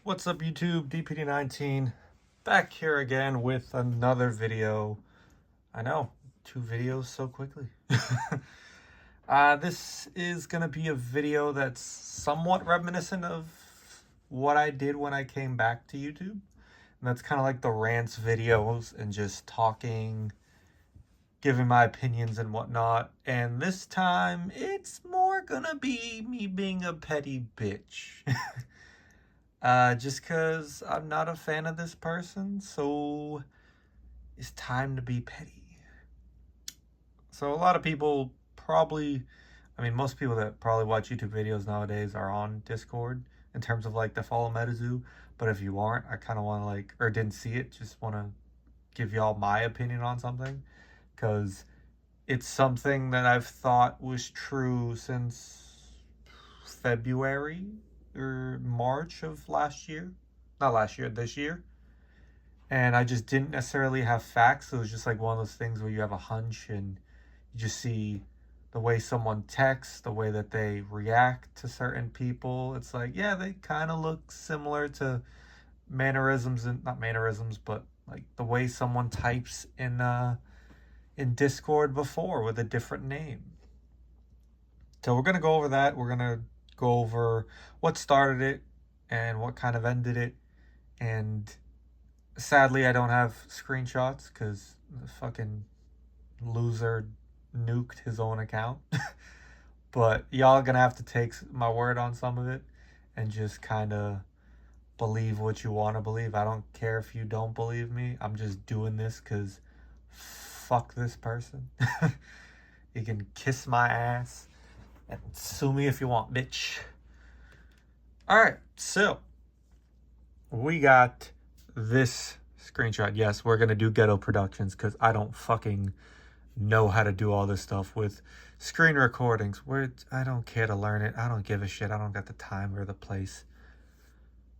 What's up YouTube, DPD19 back here again with another video. I know, 2 videos so quickly. This is gonna be a video that's somewhat reminiscent of what I did when I came back to YouTube. And that's kind of like the rants videos and just talking, giving my opinions and whatnot. And this time it's more gonna be me being a petty bitch. Just because I'm not a fan of this person, so it's time to be petty. So a lot of people probably, most people that probably watch YouTube videos nowadays are on Discord in terms of like the follow MetaZoo. But if you aren't, I kind of want to or didn't see it, just want to give y'all my opinion on something. Because it's something that I've thought was true since February or March of this year. And I just didn't necessarily have facts. It was just like one of those things where you have a hunch and you just see the way someone texts, the way that they react to certain people. It's like, yeah, they kind of look similar to mannerisms, and not mannerisms, but like the way someone types in Discord before with a different name. So we're going to go over that. We're going to go over what started it and what kind of ended it. And sadly, I don't have screenshots because the fucking loser nuked his own account. But y'all gonna have to take my word on some of it and just kind of believe what you want to believe. I don't care if you don't believe me. I'm just doing this because fuck this person. You can kiss my ass and sue me if you want, bitch. Alright, so we got this screenshot. Yes, we're going to do ghetto productions because I don't fucking know how to do all this stuff with screen recordings. I don't care to learn it. I don't give a shit. I don't got the time or the place.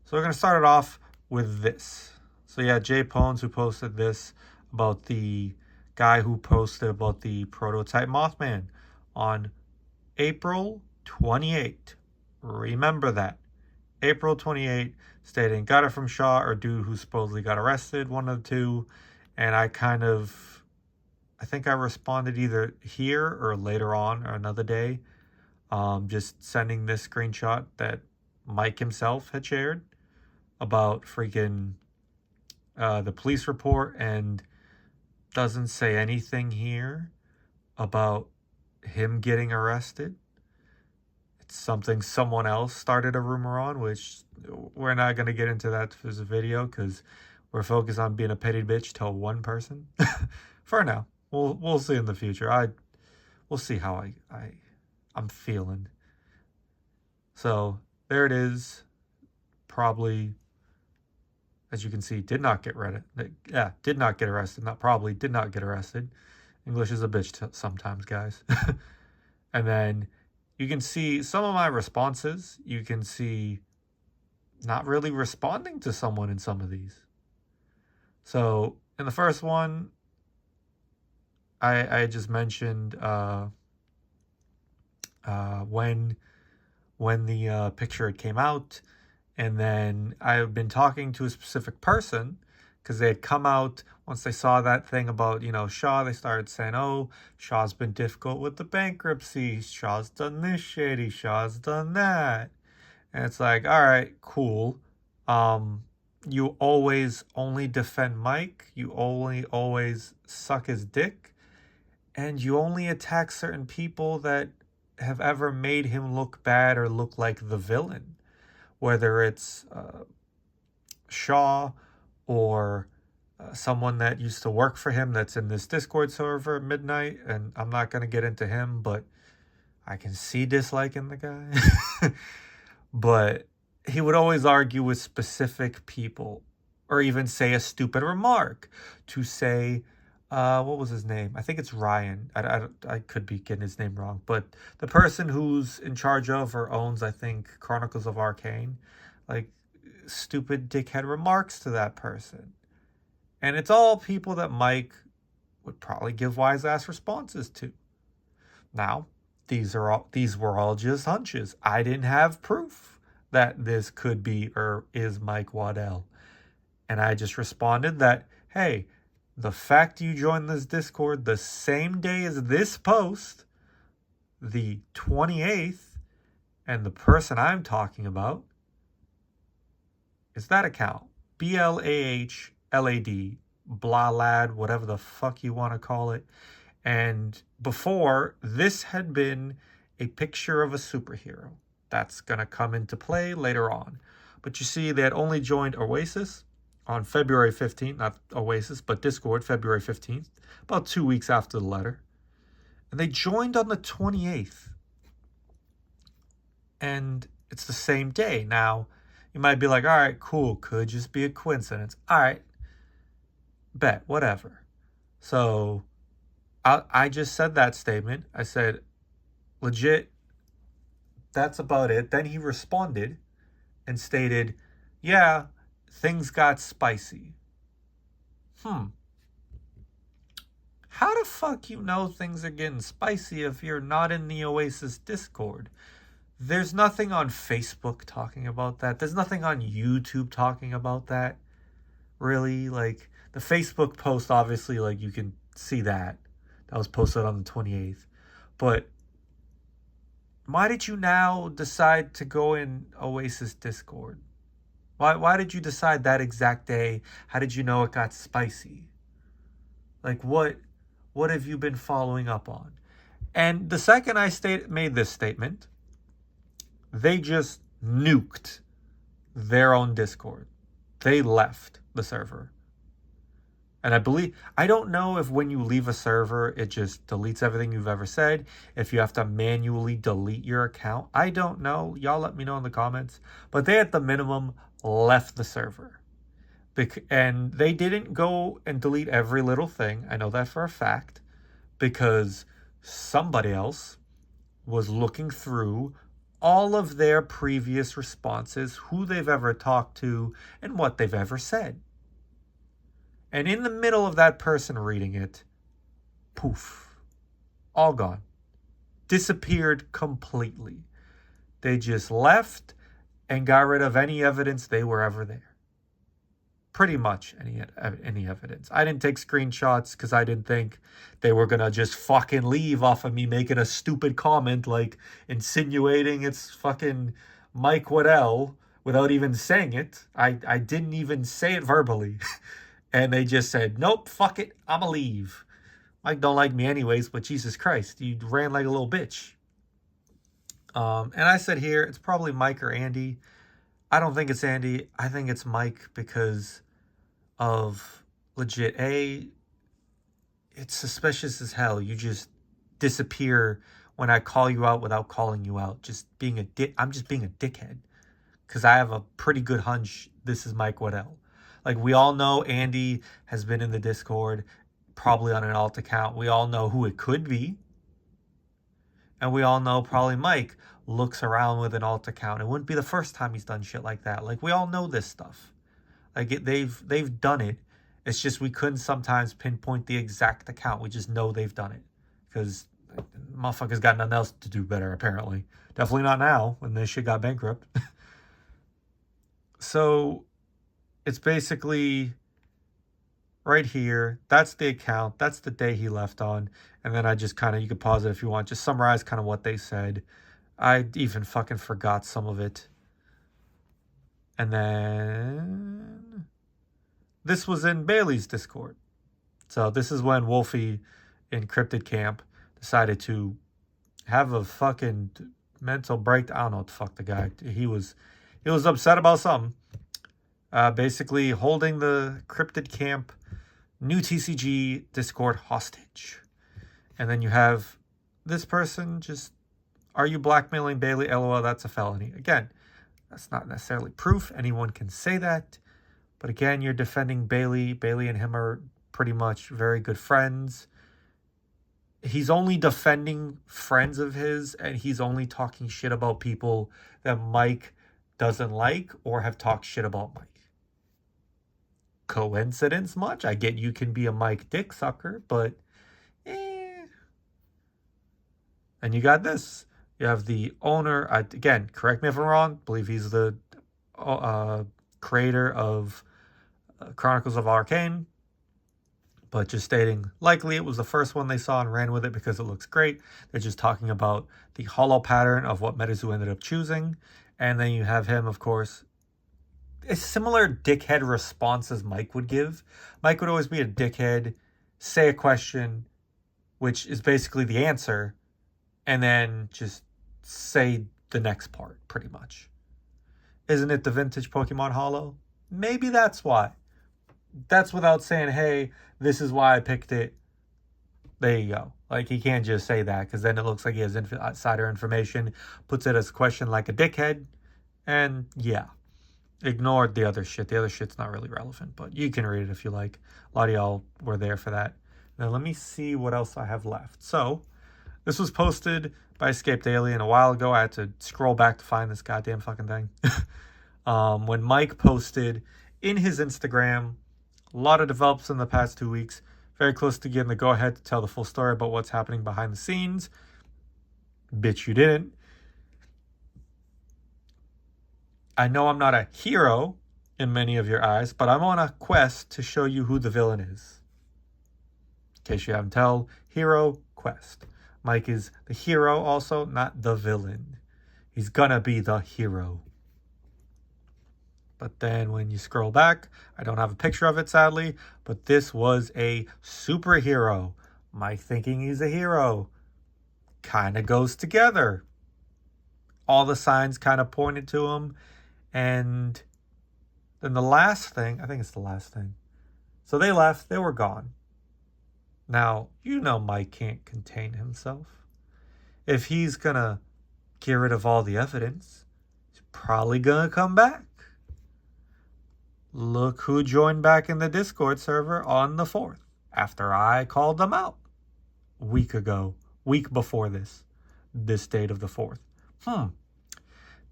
So we're going to start it off with this. So yeah, Jay Pones, who posted this about the guy who posted about the prototype Mothman on April 28th. Remember that. April 28th, stating, got it from Shaw or dude who supposedly got arrested, one of the two. And I think I responded either here or later on or another day, just sending this screenshot that Mike himself had shared about freaking the police report, and doesn't say anything here about him getting arrested. It's something someone else started a rumor on, which we're not going to get into that for this video because we're focused on being a petty bitch to one person. For now. We'll see in the future. We'll see how I'm feeling. So there it is. Probably, as you can see, did not get arrested. Did not get arrested. English is a bitch sometimes, guys. And then you can see some of my responses. You can see not really responding to someone in some of these. So in the first one, I just mentioned when the picture came out, and then I've been talking to a specific person because they had come out once they saw that thing about, Shaw. They started saying, oh, Shaw's been difficult with the bankruptcy. Shaw's done this shady. Shaw's done that. And it's like, all right, cool. You always only defend Mike. You always suck his dick. And you only attack certain people that have ever made him look bad or look like the villain. Whether it's Shaw or someone that used to work for him that's in this Discord server at midnight. And I'm not going to get into him, but I can see disliking the guy. But he would always argue with specific people, or even say a stupid remark to say, what was his name? I think it's Ryan. I could be getting his name wrong, but the person who's in charge of or owns, I think, Chronicles of Arcane, like stupid dickhead remarks to that person. And it's all people that Mike would probably give wise ass responses to. Now, these were all just hunches. I didn't have proof. that this could be or is Mike Waddell. And I just responded that, hey, the fact you joined this Discord the same day as this post, the 28th, and the person I'm talking about is that account. BLAHLAD, blah lad, whatever the fuck you want to call it. And before, this had been a picture of a superhero. That's going to come into play later on. But you see, they had only joined Oasis on February 15th, not Oasis, but Discord, February 15th, about 2 weeks after the letter. And they joined on the 28th. And it's the same day. Now, you might be like, all right, cool, could just be a coincidence. All right, bet, whatever. So I just said that statement. I said, legit, that's about it. Then he responded and stated, yeah, things got spicy. How the fuck you know things are getting spicy if you're not in the Oasis Discord? There's nothing on Facebook talking about that. There's nothing on YouTube talking about that. Really, like the Facebook post, obviously, like you can see that. That was posted on the 28th. But why did you now decide to go in Oasis Discord? Why did you decide that exact day? How did you know it got spicy? Like what have you been following up on? And the second I made this statement, they just nuked their own Discord. They left the server. And I don't know if when you leave a server, it just deletes everything you've ever said. If you have to manually delete your account. I don't know. Y'all let me know in the comments. But they, at the minimum, left the server. And they didn't go and delete every little thing. I know that for a fact. Because somebody else was looking through all of their previous responses, who they've ever talked to, and what they've ever said. And in the middle of that person reading it, poof, all gone. Disappeared completely. They just left and got rid of any evidence they were ever there. Pretty much any evidence. I didn't take screenshots because I didn't think they were going to just fucking leave off of me making a stupid comment like insinuating it's fucking Mike Waddell without even saying it. I didn't even say it verbally. And they just said, nope, fuck it, I'ma leave. Mike don't like me anyways, but Jesus Christ, you ran like a little bitch. And I said here, it's probably Mike or Andy. I don't think it's Andy. I think it's Mike because of legit, it's suspicious as hell. You just disappear when I call you out without calling you out. Just being I'm just being a dickhead. Because I have a pretty good hunch this is Mike Waddell. Like, we all know Andy has been in the Discord, probably on an alt account. We all know who it could be. And we all know probably Mike looks around with an alt account. It wouldn't be the first time he's done shit like that. Like, we all know this stuff. Like, they've done it. It's just we couldn't sometimes pinpoint the exact account. We just know they've done it. Because motherfuckers got nothing else to do better, apparently. Definitely not now, when this shit got bankrupt. So it's basically right here. That's the account. That's the day he left on. And then I just kind of, you could pause it if you want, just summarize kind of what they said. I even fucking forgot some of it. And then this was in Bailey's Discord. So this is when Wolfie in Cryptid Camp decided to have a fucking mental breakdown. I don't know what the fuck the guy, he was upset about something. Basically holding the Cryptid Camp new TCG Discord hostage. And then you have this person just, are you blackmailing Bailey? LOL, that's a felony. Again, that's not necessarily proof. Anyone can say that. But again, you're defending Bailey. Bailey and him are pretty much very good friends. He's only defending friends of his, and he's only talking shit about people that Mike doesn't like or have talked shit about Mike. Coincidence much? I get you can be a Mike dick sucker, but And you got this. You have the owner. Again, correct me if I'm wrong. I believe he's the creator of Chronicles of Arcane. But just stating, likely it was the first one they saw and ran with it because it looks great. They're just talking about the hollow pattern of what MetaZoo ended up choosing. And then you have him, of course, a similar dickhead response as Mike would give. Mike would always be a dickhead, say a question, which is basically the answer, and then just say the next part, pretty much. Isn't it the vintage Pokemon Hollow? Maybe that's why. That's without saying, hey, this is why I picked it. There you go. Like, he can't just say that, because then it looks like he has insider information, puts it as a question like a dickhead, and yeah. Ignored the other shit. The other shit's not really relevant, but you can read it if you like. A lot of y'all were there for that. Now, let me see what else I have left. So, this was posted by Escaped Alien a while ago. I had to scroll back to find this goddamn fucking thing. When Mike posted in his Instagram, a lot of develops in the past 2 weeks. Very close to getting the go-ahead to tell the full story about what's happening behind the scenes. Bitch, you didn't. I know I'm not a hero in many of your eyes, but I'm on a quest to show you who the villain is. In case you haven't told, hero, quest. Mike is the hero also, not the villain. He's gonna be the hero. But then when you scroll back, I don't have a picture of it, sadly, but this was a superhero. Mike thinking he's a hero kind of goes together. All the signs kind of pointed to him. And then the last thing, I think it's the last thing. So they left, they were gone. Now, you know Mike can't contain himself. If he's gonna get rid of all the evidence, he's probably gonna come back. Look who joined back in the Discord server on the 4th, after I called them out week before this date of the 4th.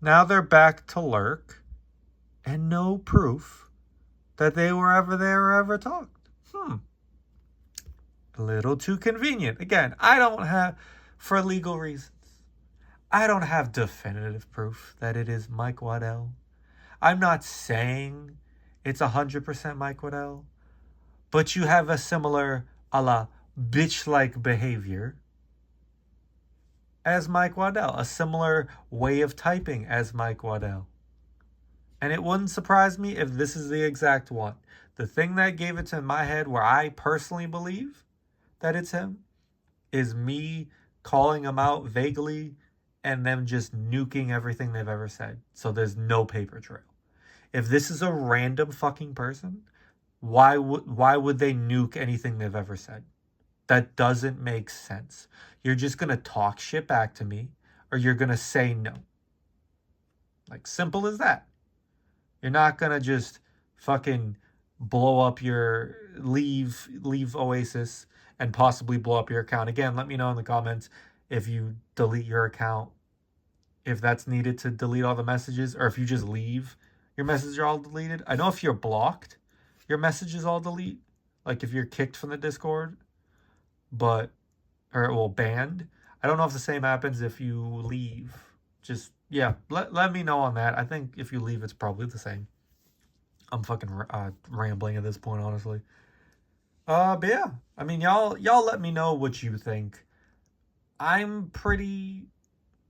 Now they're back to lurk, and no proof that they were ever there or ever talked. A little too convenient. Again, I don't have, for legal reasons, I don't have definitive proof that it is Mike Waddell. I'm not saying it's 100% Mike Waddell, but you have a similar a la bitch-like behavior as Mike Waddell, a similar way of typing as Mike Waddell. And it wouldn't surprise me if this is the exact one. The thing that gave it to my head where I personally believe that it's him is me calling him out vaguely and them just nuking everything they've ever said. So there's no paper trail. If this is a random fucking person, why would they nuke anything they've ever said? That doesn't make sense. You're just going to talk shit back to me, or you're going to say no. Like, simple as that. You're not going to just fucking blow up your, leave Oasis and possibly blow up your account. Again, let me know in the comments if you delete your account, if that's needed to delete all the messages, or if you just leave, your messages are all deleted. I know if you're blocked, your messages all delete. Like if you're kicked from the Discord, or banned. I don't know if the same happens if you leave. Just, yeah, let me know on that. I think if you leave, it's probably the same. I'm fucking rambling at this point, honestly. But yeah, I mean, y'all let me know what you think. I'm pretty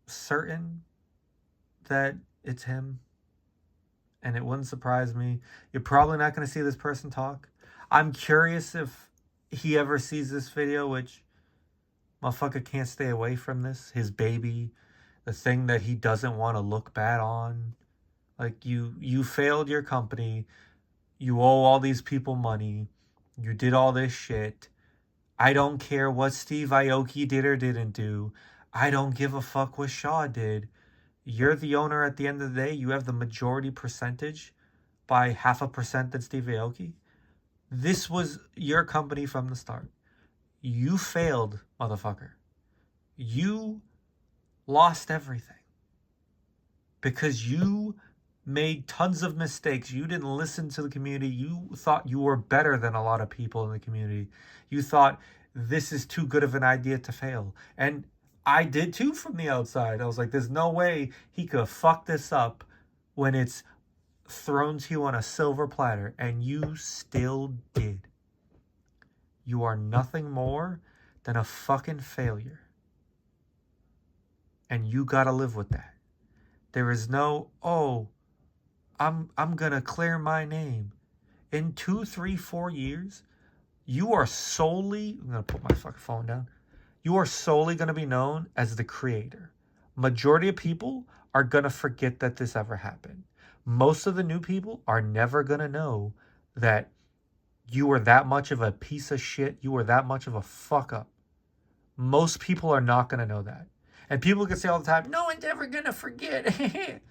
certain that it's him. And it wouldn't surprise me. You're probably not going to see this person talk. I'm curious if he ever sees this video, which motherfucker can't stay away from this. His baby, the thing that he doesn't want to look bad on. Like, you failed your company. You owe all these people money. You did all this shit. I don't care what Steve Aoki did or didn't do. I don't give a fuck what Shaw did. You're the owner at the end of the day. You have the majority percentage by 0.5% than Steve Aoki. This was your company from the start. You failed, motherfucker. You lost everything. Because you made tons of mistakes. You didn't listen to the community. You thought you were better than a lot of people in the community. You thought this is too good of an idea to fail. And I did too from the outside. I was like, there's no way he could fuck this up when it's thrown to you on a silver platter, and you still did. You are nothing more than a fucking failure. And you gotta live with that. There is no, oh, I'm gonna clear my name. In 2, 3, 4 years, you are solely, I'm gonna put my fucking phone down. You are solely gonna be known as the creator. Majority of people are gonna forget that this ever happened. Most of the new people are never gonna know that you were that much of a piece of shit. You were that much of a fuck up. Most people are not gonna know that. And people can say all the time, no one's ever gonna forget.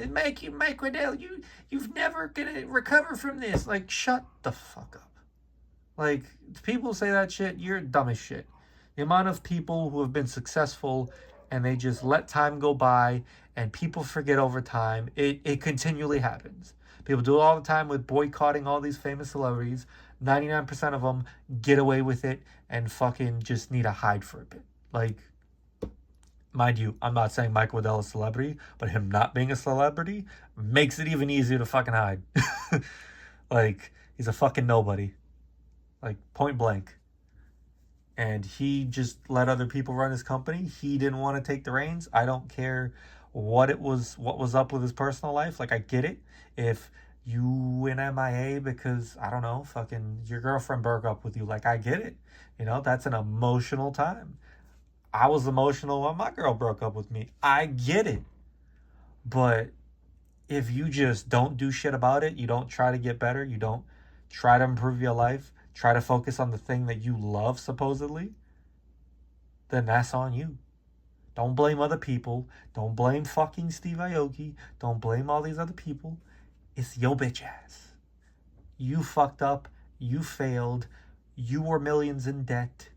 Mike Waddell, you've never gonna recover from this. Like, shut the fuck up. Like, people say that shit, you're dumb as shit. The amount of people who have been successful and they just let time go by and people forget over time, it continually happens. People do it all the time with boycotting all these famous celebrities. 99% of them get away with it and fucking just need to hide for a bit. Like, mind you, I'm not saying Mike Waddell is a celebrity, but him not being a celebrity makes it even easier to fucking hide. Like, he's a fucking nobody. Like, point blank. And he just let other people run his company. He didn't want to take the reins. I don't care what was up with his personal life. Like, I get it. If you went MIA because, I don't know, fucking your girlfriend broke up with you, like, I get it. You know, that's an emotional time. I was emotional when my girl broke up with me. I get it. But if you just don't do shit about it, you don't try to get better, you don't try to improve your life, try to focus on the thing that you love, supposedly, then that's on you. Don't blame other people. Don't blame fucking Steve Aoki. Don't blame all these other people. It's your bitch ass. You fucked up. You failed. You were millions in debt.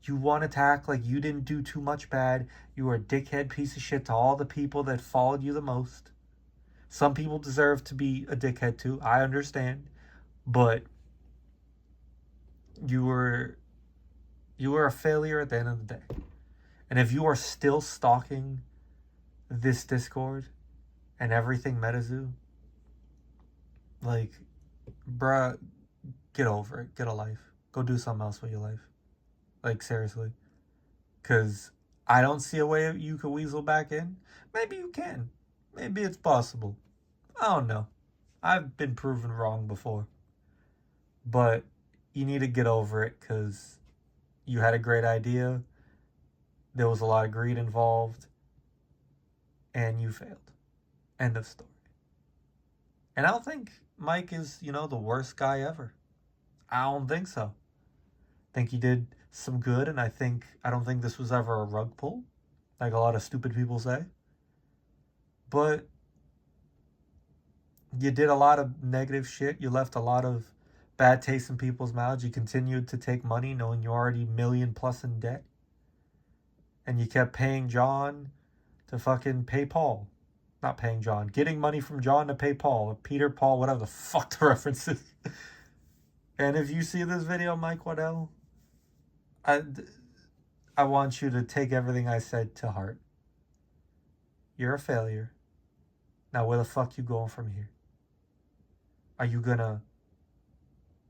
You wanted to act like you didn't do too much bad. You were a dickhead piece of shit to all the people that followed you the most. Some people deserve to be a dickhead too. I understand. But you were a failure at the end of the day. And if you are still stalking this Discord and everything MetaZoo, like, bruh, get over it. Get a life. Go do something else with your life. Like, seriously. Because I don't see a way you could weasel back in. Maybe you can. Maybe it's possible. I don't know. I've been proven wrong before. But you need to get over it because you had a great idea. There was a lot of greed involved. And you failed. End of story. And I don't think Mike is, the worst guy ever. I don't think so. I think he did some good, and I don't think this was ever a rug pull, like a lot of stupid people say. But you did a lot of negative shit. You left a lot of bad taste in people's mouths. You continued to take money knowing you're already $1 million plus in debt. And you kept paying John to fucking pay Paul. Not paying John. Getting money from John to pay Paul. Or Peter, Paul, whatever the fuck the reference is. And if you see this video, Mike Waddell, I want you to take everything I said to heart. You're a failure. Now where the fuck you going from here? Are you gonna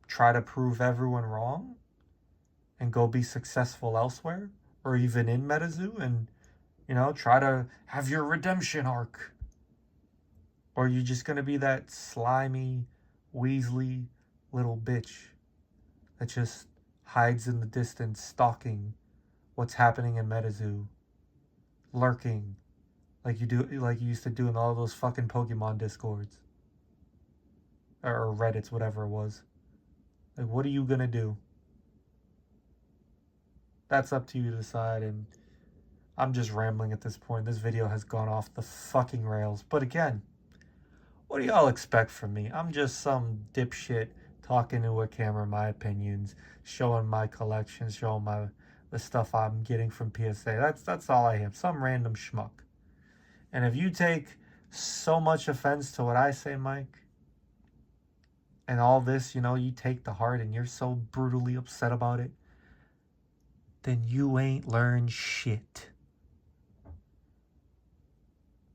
try to prove everyone wrong and go be successful elsewhere? Or even in MetaZoo and, try to have your redemption arc? Or are you just gonna be that slimy, weaselly little bitch that just hides in the distance, stalking what's happening in MetaZoo, lurking, like you used to do in all those fucking Pokemon Discords or Reddits, whatever it was. Like, what are you gonna do? That's up to you to decide. And I'm just rambling at this point. This video has gone off the fucking rails. But again, what do y'all expect from me? I'm just some dipshit talking to a camera, my opinions, showing my collections, showing the stuff I'm getting from PSA. That's all I am. Some random schmuck. And if you take so much offense to what I say, Mike, and all this, you take to heart and you're so brutally upset about it, then you ain't learned shit.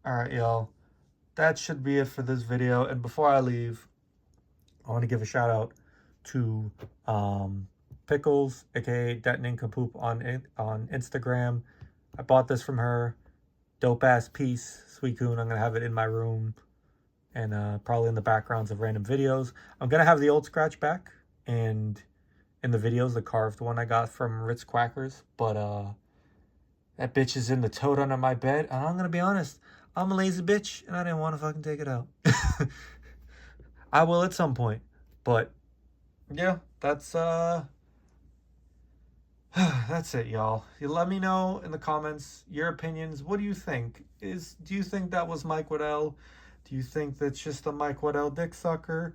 All right, y'all. That should be it for this video. And before I leave, I want to give a shout out to Pickles, aka Detonating Kapoop on Instagram. I bought this from her. Dope ass piece, Sweet Coon. I'm gonna have it in my room and probably in the backgrounds of random videos. I'm gonna have the old scratch back and in the videos the carved one I got from Ritz Quackers, but that bitch is in the tote under my bed, and I'm gonna be honest, I'm a lazy bitch and I didn't want to fucking take it out. I will at some point, but yeah, that's that's it, y'all. You let me know in the comments your opinions. What do you think? Do you think that was Mike Waddell? Do you think that's just a Mike Waddell dick sucker?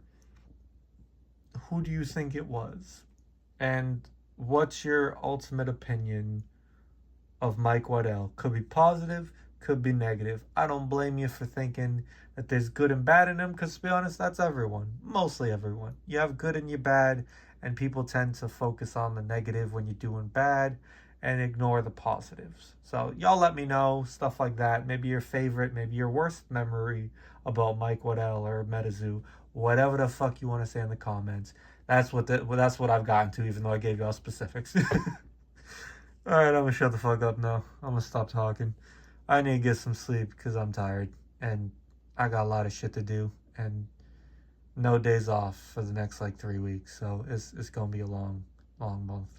Who do you think it was? And what's your ultimate opinion of Mike Waddell? Could be positive, could be negative. I don't blame you for thinking that there's good and bad in him, because to be honest, that's everyone. Mostly everyone. You have good and you bad, and people tend to focus on the negative when you're doing bad and ignore the positives. So y'all let me know, stuff like that. Maybe your favorite, maybe your worst memory about Mike Waddell or MetaZoo, whatever the fuck you want to say in the comments. That's what I've gotten to, even though I gave y'all specifics. Alright, I'm gonna shut the fuck up now. I'm gonna stop talking. I need to get some sleep because I'm tired and I got a lot of shit to do and no days off for the next like 3 weeks. So it's gonna be a long month.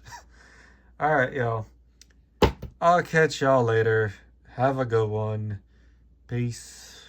Alright, y'all. I'll catch y'all later. Have a good one. Peace.